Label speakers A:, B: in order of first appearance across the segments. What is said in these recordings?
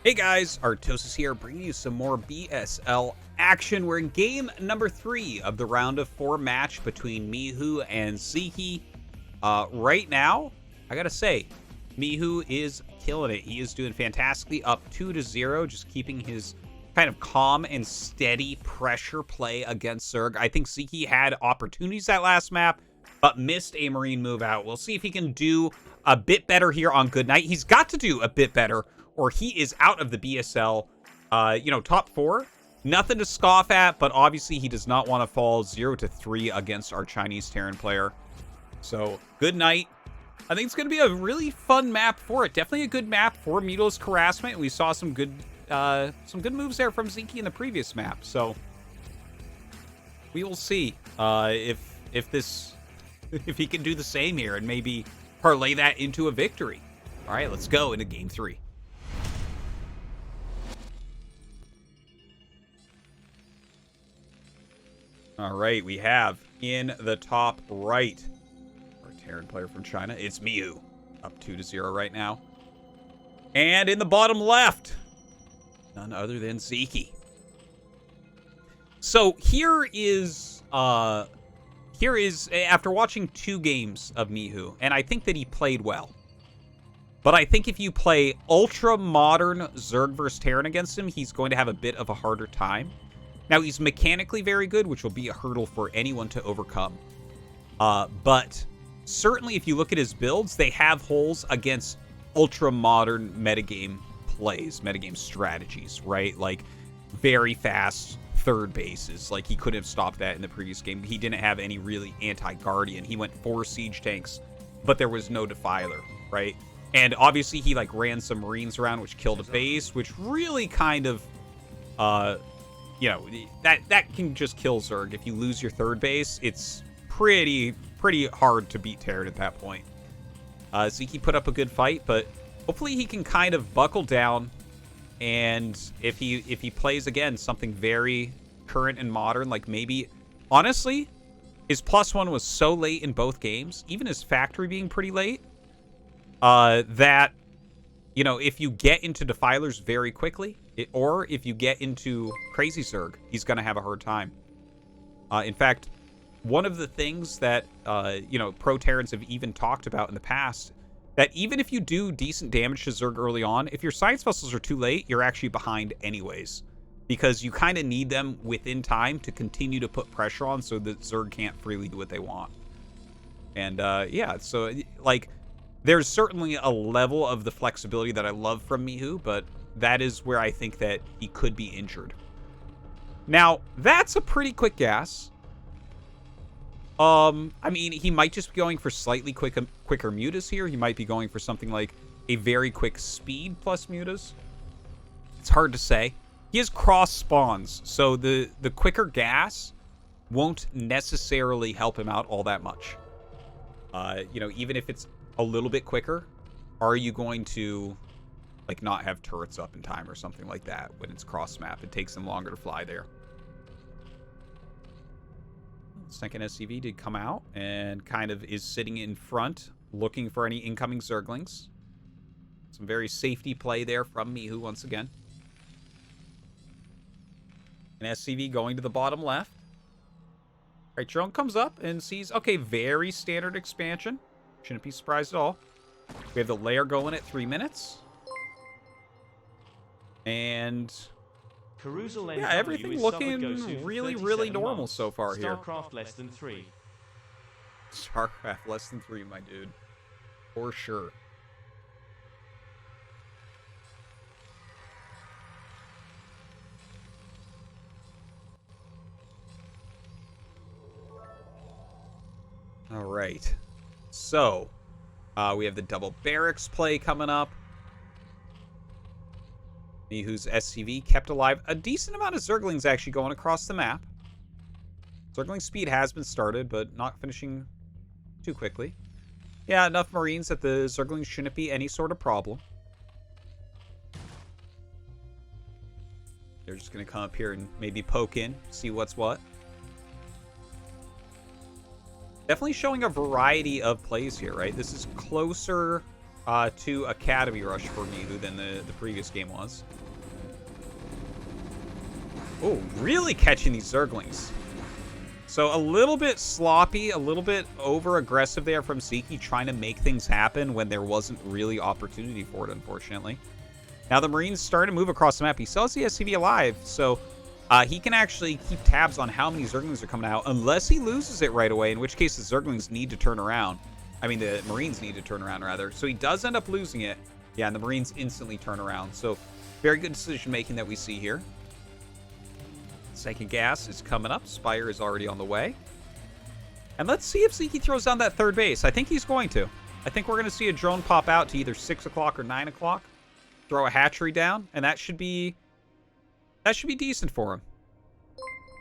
A: Hey guys, Artosis here, bringing you some more BSL action. We're in game number 3 of the round of 4 match between Mihu and Sziky. Right now, I gotta say, Mihu is killing it. He is doing fantastically, up 2-0, just keeping his kind of calm and steady pressure play against Zerg. I think Sziky had opportunities that last map, but missed a Marine move out. We'll see if he can do a bit better here on Good Night. He's got to do a bit better, or he is out of the BSL, top 4. Nothing to scoff at, but obviously he does not want to fall 0-3 against our Chinese Terran player. So, Good Night. I think it's going to be a really fun map for it. Definitely a good map for Mutalisk harassment. We saw some good moves there from Sziky in the previous map. So, we will see if he can do the same here and maybe parlay that into a victory. All right, let's go into game 3. All right, we have in the top right our Terran player from China. It's Mihu, up 2-0 right now. And in the bottom left, none other than Sziky. So here is after watching 2 games of Mihu, and I think that he played well. But I think if you play ultra-modern Zerg vs. Terran against him, he's going to have a bit of a harder time. Now, he's mechanically very good, which will be a hurdle for anyone to overcome. But certainly if you look at his builds, they have holes against ultra-modern metagame plays, metagame strategies, right? Like, very fast third bases. Like, he couldn't have stopped that in the previous game. He didn't have any really anti-Guardian. He went 4 siege tanks, but there was no Defiler, right? And obviously he, ran some Marines around, which killed a base, which really kind of... that can just kill Zerg. If you lose your third base, it's pretty hard to beat Terran at that point. Sziky put up a good fight, but hopefully he can kind of buckle down. And if he plays again something very current and modern, like maybe, honestly, his +1 was so late in both games, even his factory being pretty late, that if you get into Defilers very quickly, or if you get into Crazy Zerg, he's going to have a hard time. In fact, one of the things that, pro Terrans have even talked about in the past, that even if you do decent damage to Zerg early on, if your Science Vessels are too late, you're actually behind anyways. Because you kind of need them within time to continue to put pressure on so that Zerg can't freely do what they want. And, so, there's certainly a level of the flexibility that I love from Mihu, but that is where I think that he could be injured. Now, that's a pretty quick gas. He might just be going for slightly quicker mutas here. He might be going for something like a very quick speed plus mutas. It's hard to say. He has cross spawns, so the quicker gas won't necessarily help him out all that much. Even if it's a little bit quicker, are you going to not have turrets up in time or something like that when it's cross map? It takes them longer to fly there. Second SCV did come out and kind of is sitting in front looking for any incoming Zerglings. Some very safety play there from Mihu once again. An SCV going to the bottom left. All right, drone comes up and sees, okay, very standard expansion. Shouldn't be surprised at all. We have the lair going at 3 minutes. And yeah, everything looking really normal so far here.
B: StarCraft less than 3.
A: StarCraft less than 3, my dude. For sure. All right. So, we have the double barracks play coming up. Mihu's SCV kept alive. A decent amount of Zerglings actually going across the map. Zergling speed has been started, but not finishing too quickly. Yeah, enough Marines that the Zerglings shouldn't be any sort of problem. They're just going to come up here and maybe poke in, see what's what. Definitely showing a variety of plays here, right? This is closer to Academy Rush for Mihu than the previous game was. Oh, really catching these Zerglings. So a little bit sloppy, a little bit over-aggressive there from Sziky, trying to make things happen when there wasn't really opportunity for it, unfortunately. Now the Marines starting to move across the map. He still has the SCV alive, so he can actually keep tabs on how many Zerglings are coming out, unless he loses it right away, in which case the Zerglings need to turn around. I mean, the Marines need to turn around, rather. So he does end up losing it. Yeah, and the Marines instantly turn around. So very good decision-making that we see here. Second gas is coming up. Spire is already on the way. And let's see if Sziky throws down that third base. I think he's going to. I think we're going to see a drone pop out to either 6 o'clock or 9 o'clock. Throw a hatchery down, and that should be decent for him.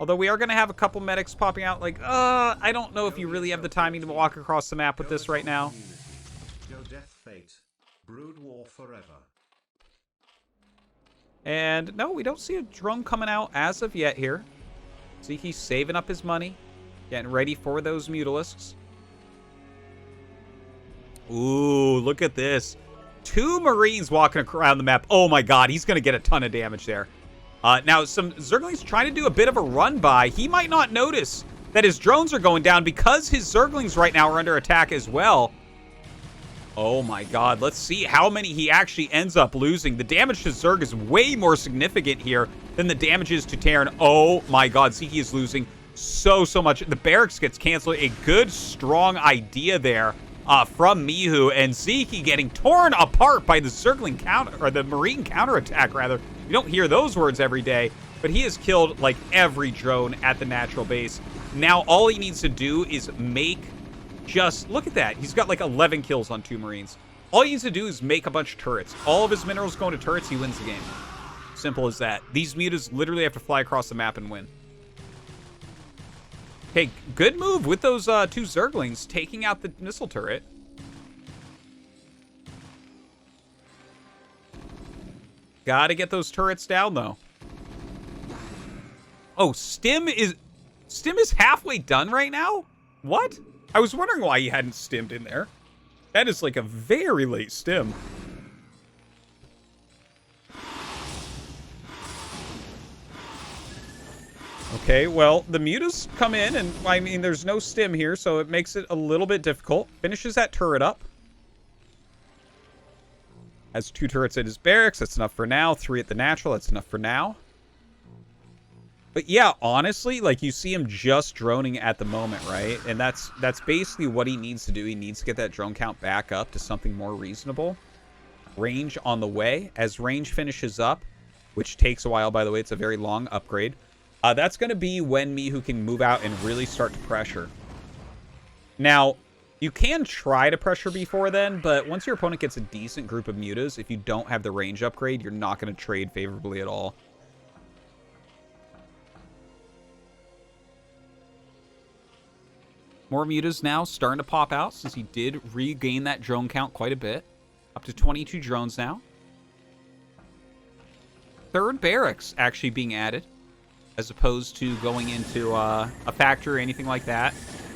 A: Although we are going to have a couple medics popping out. Like, I don't know if you really have the timing to walk across the map with this right now.
B: Go death fate. Brood war forever.
A: And no, we don't see a drone coming out as of yet here. Sziky's saving up his money, getting ready for those Mutalisks. Ooh, look at this. 2 Marines walking around the map. Oh my god, he's going to get a ton of damage there. Now, some Zerglings trying to do a bit of a run by. He might not notice that his drones are going down because his Zerglings right now are under attack as well. Oh my god, let's see how many he actually ends up losing. The damage to Zerg is way more significant here than the damages to Terran. Oh my god, Sziky is losing so much. The barracks gets canceled. A good, strong idea there from Mihu, and Sziky getting torn apart by the Zergling counter, or the Marine counterattack, rather. You don't hear those words every day, but he has killed like every drone at the natural base. Now all he needs to do is make just, look at that. He's got like 11 kills on 2 Marines. All he needs to do is make a bunch of turrets. All of his minerals go into turrets, he wins the game. Simple as that. These mutas literally have to fly across the map and win. Okay, good move with those 2 Zerglings taking out the missile turret. Gotta get those turrets down, though. Oh, Stim is halfway done right now? What? I was wondering why he hadn't stimmed in there. That is like a very late stim. Okay, well, the mutas come in, and I mean, there's no stim here, so it makes it a little bit difficult. Finishes that turret up. Has 2 turrets at his barracks. That's enough for now. 3 at the natural. That's enough for now. But yeah, honestly, like, you see him just droning at the moment, right? And that's basically what he needs to do. He needs to get that drone count back up to something more reasonable. Range on the way. As range finishes up, which takes a while, by the way, it's a very long upgrade. That's going to be when Mihu can move out and really start to pressure. Now, you can try to pressure before then, but once your opponent gets a decent group of mutas, if you don't have the range upgrade, you're not going to trade favorably at all. More mutas now starting to pop out since he did regain that drone count quite a bit. Up to 22 drones now. 3rd barracks actually being added, as opposed to going into a factory or anything like that.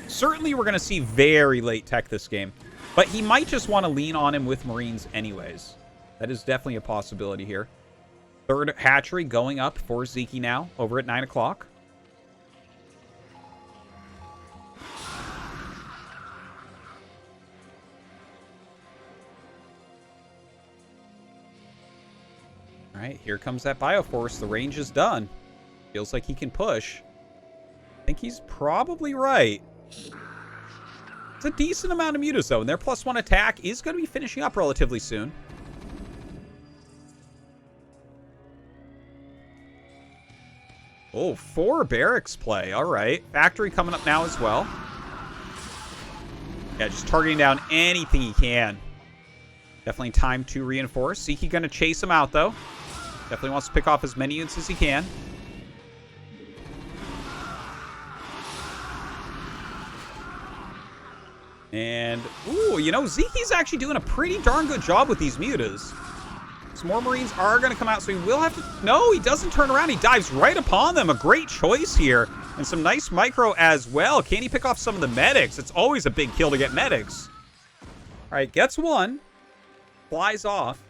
A: Certainly we're going to see very late tech this game, but he might just want to lean on him with Marines anyways. That is definitely a possibility here. 3rd hatchery going up for Sziky now, over at 9 o'clock. All right, here comes that Bioforce. The range is done. Feels like he can push. I think he's probably right. It's a decent amount of mutas, though, and their +1 attack is going to be finishing up relatively soon. Oh, 4 barracks play. All right. Factory coming up now as well. Yeah, just targeting down anything he can. Definitely time to reinforce. Sziky going to chase him out, though. Definitely wants to pick off as many units as he can. And, ooh, you know, Sziky's actually doing a pretty darn good job with these mutas. Some more Marines are going to come out, so he will have to... No, he doesn't turn around. He dives right upon them. A great choice here. And some nice micro as well. Can he pick off some of the medics? It's always a big kill to get medics. All right, gets 1. flies off.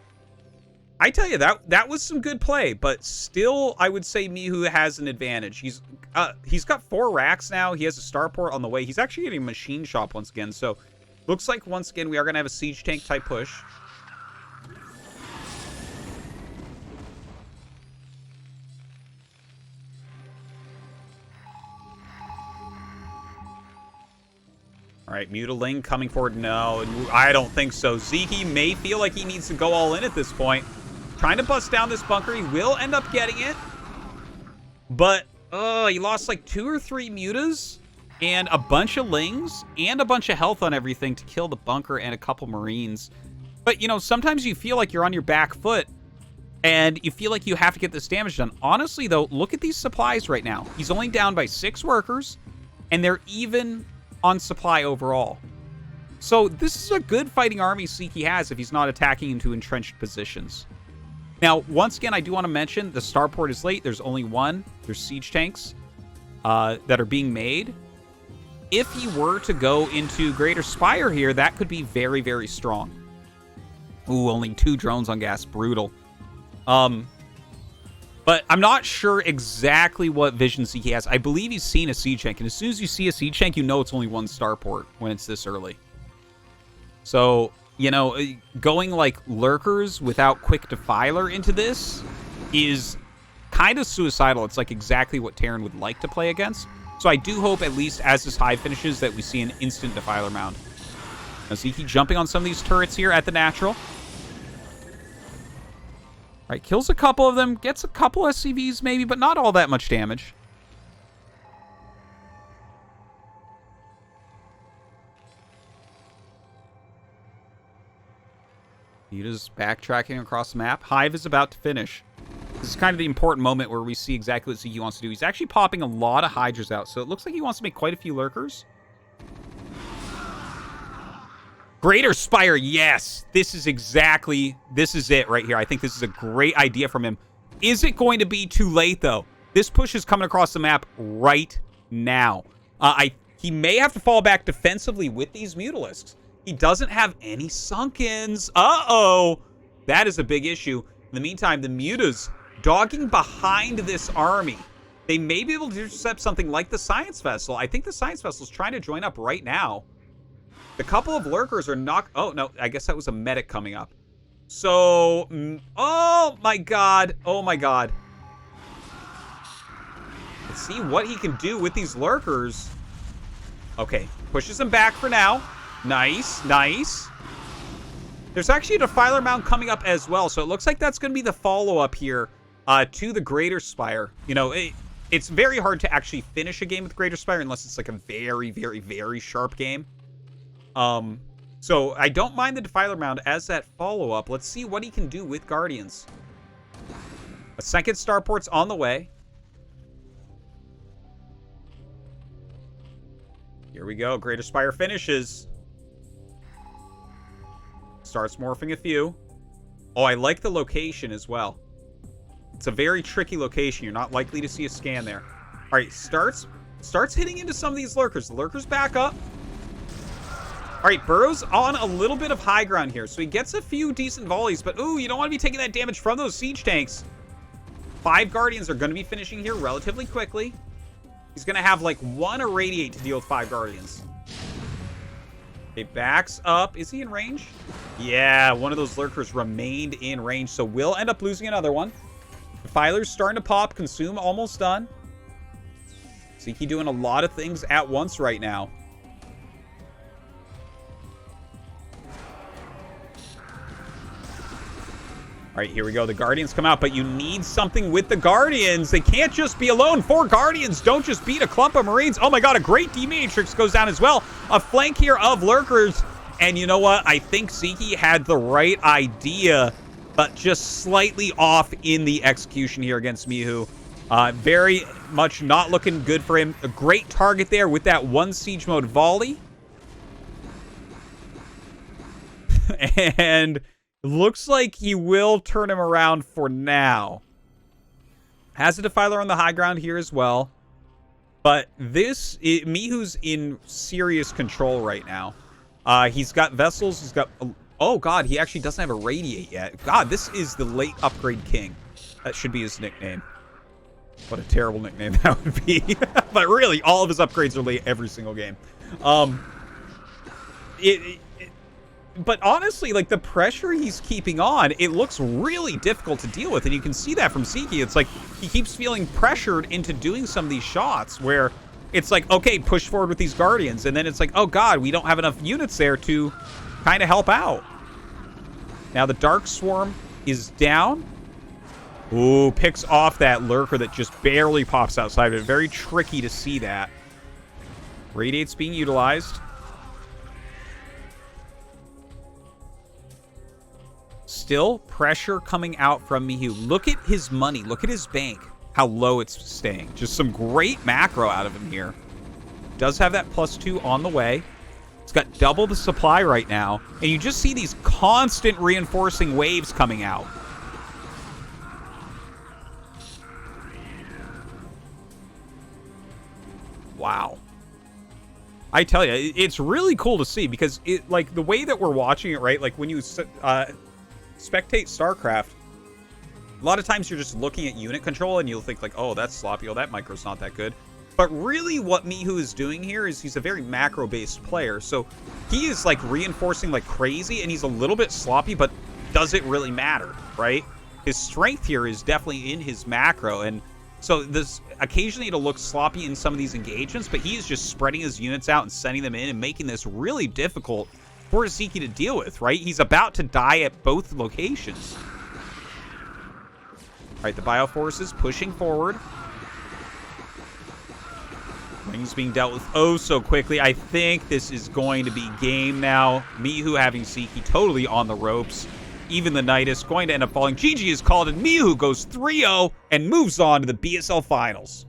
A: I tell you, that was some good play, but still, I would say Mihu has an advantage. He's got 4 racks now. He has a starport on the way. He's actually getting a machine shop once again. So, looks like once again we are going to have a siege tank type push. All right, Mutiling coming forward. No, I don't think so. Sziky may feel like he needs to go all in at this point. Trying to bust down this bunker. He will end up getting it. But, he lost like 2 or 3 mutas and a bunch of lings and a bunch of health on everything to kill the bunker and a couple marines. But, you know, sometimes you feel like you're on your back foot and you feel like you have to get this damage done. Honestly, though, look at these supplies right now. He's only down by 6 workers and they're even on supply overall. So this is a good fighting army Sziky has if he's not attacking into entrenched positions. Now, once again, I do want to mention the starport is late. There's only 1. There's siege tanks that are being made. If he were to go into Greater Spire here, that could be very, very strong. Ooh, only 2 drones on gas. Brutal. But I'm not sure exactly what vision Sziky has. I believe he's seen a siege tank, and as soon as you see a siege tank, you know it's only 1 starport when it's this early. So, you know, going like lurkers without quick defiler into this is kind of suicidal. It's like exactly what Terran would like to play against. So I do hope, at least as this hive finishes, that we see an instant defiler mound. Now, Sziky jumping on some of these turrets here at the natural. All right, kills a couple of them, gets a couple SCVs maybe, but not all that much damage. Muta's backtracking across the map. Hive is about to finish. This is kind of the important moment where we see exactly what Sziky wants to do. He's actually popping a lot of Hydras out, so it looks like he wants to make quite a few lurkers. Greater Spire, yes. This is it right here. I think this is a great idea from him. Is it going to be too late, though? This push is coming across the map right now. He may have to fall back defensively with these Mutalisks. He doesn't have any Sunkens. Uh-oh. That is a big issue. In the meantime, the Mutas dogging behind this army. They may be able to intercept something like the Science Vessel. I think the Science Vessel is trying to join up right now. The couple of lurkers are not... Oh, no. I guess that was a medic coming up. So... Oh, my God. Oh, my God. Let's see what he can do with these lurkers. Okay. Pushes them back for now. Nice. Nice. There's actually a Defiler Mound coming up as well. So it looks like that's going to be the follow-up here to the Greater Spire. You know, it's very hard to actually finish a game with Greater Spire unless it's like a very, very, very sharp game. So I don't mind the Defiler Mound as that follow-up. Let's see what he can do with Guardians. A second starport's on the way. Here we go. Greater Spire finishes. Starts morphing a few. Oh, I like the location as well. It's a very tricky location. You're not likely to see a scan there. All right, starts hitting into some of these lurkers. The lurkers back up. All right, Burrow's on a little bit of high ground here, so he gets a few decent volleys, but ooh, you don't want to be taking that damage from those siege tanks. 5 Guardians are going to be finishing here relatively quickly. He's going to have like 1 Irradiate to deal with 5 Guardians. Okay, backs up. Is he in range? Yeah, one of those lurkers remained in range, so we'll end up losing another one. Defiler's starting to pop. Consume almost done. Sziky doing a lot of things at once right now. All right, here we go. The Guardians come out, but you need something with the Guardians. They can't just be alone. 4 Guardians don't just beat a clump of Marines. Oh my God, a great D-Matrix goes down as well. A flank here of Lurkers. And you know what? I think Sziky had the right idea, but just slightly off in the execution here against Mihu. Very much not looking good for him. A great target there with that 1 siege mode volley. And... looks like he will turn him around for now. Has a Defiler on the high ground here as well. But Mihu's in serious control right now. He's got vessels. He's got Oh, God, he actually doesn't have a Radiate yet. God, this is the late upgrade king. That should be his nickname. What a terrible nickname that would be. But really, all of his upgrades are late every single game. But honestly, like, the pressure he's keeping on, it looks really difficult to deal with. And you can see that from Sziky. It's like he keeps feeling pressured into doing some of these shots where it's like, okay, push forward with these Guardians. And then it's like, oh, God, we don't have enough units there to kind of help out. Now the Dark Swarm is down. Ooh, picks off that Lurker that just barely pops outside of it. Very tricky to see that. Radiate's being utilized. Still pressure coming out from Mihu. Look at his money. Look at his bank. How low it's staying. Just some great macro out of him here. Does have that +2 on the way. It's got double the supply right now. And you just see these constant reinforcing waves coming out. Wow. I tell you, it's really cool to see because it, like, the way that we're watching it, right? Like, when you spectate StarCraft, a lot of times you're just looking at unit control and you'll think like, oh, that's sloppy. Oh, that micro's not that good. But really what Mihu is doing here is he's a very macro-based player. So he is, like, reinforcing like crazy, and he's a little bit sloppy, but does it really matter, right? His strength here is definitely in his macro, and so this occasionally it'll look sloppy in some of these engagements, but he is just spreading his units out and sending them in and making this really difficult for Sziky to deal with, right? He's about to die at both locations. All right, the Bioforce is pushing forward. Wings being dealt with oh so quickly. I think this is going to be game now. Mihu having Sziky totally on the ropes. Even the Knight is going to end up falling. GG is called, and Mihu goes 3-0 and moves on to the BSL Finals.